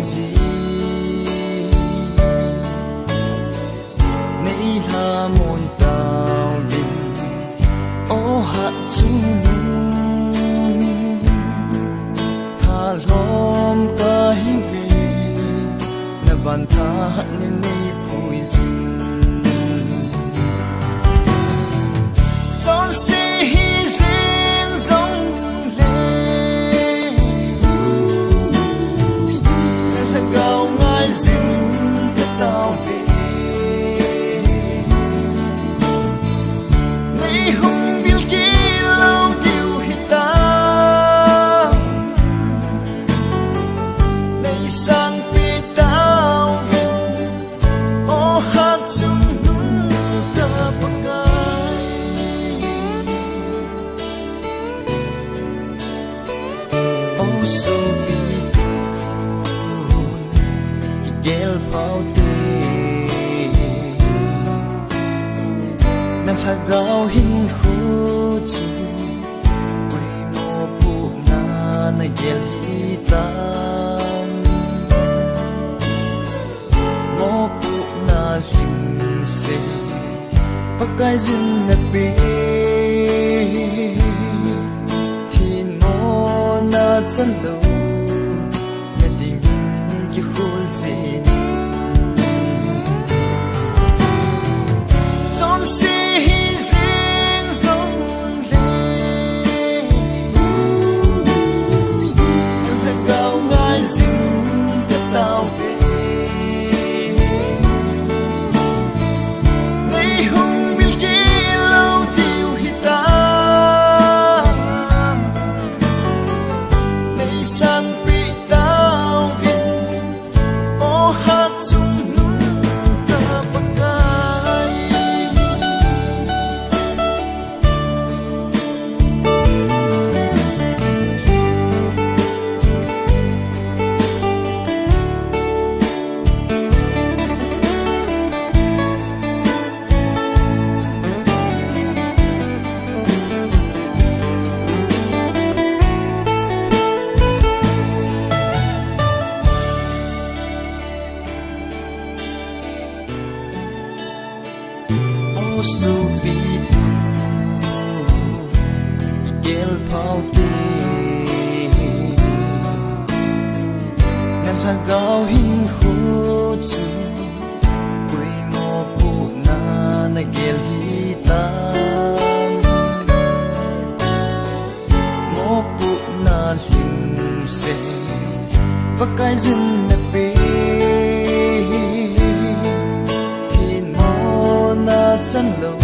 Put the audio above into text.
gì nay là một tàu đình ô hạ chung thà lom cái về na bàn tha nên nay vui dừng san phi tao vinh ô hát chung nung ta pakai ô so bi gel phao te nang hagaw hin khu chu quay mo pu na gel hita pakai zin na pe thin mo na chan lo na ding ki khul chin chom si hi zing zong le la gao ngai zing ka tao ve san phi tao vinh ô hát chung nung ta pakai so bi gel phao te nang hagaw hin khu chu quay mo pu na gel hita mo pu na lim se pakai zin na pe chan lo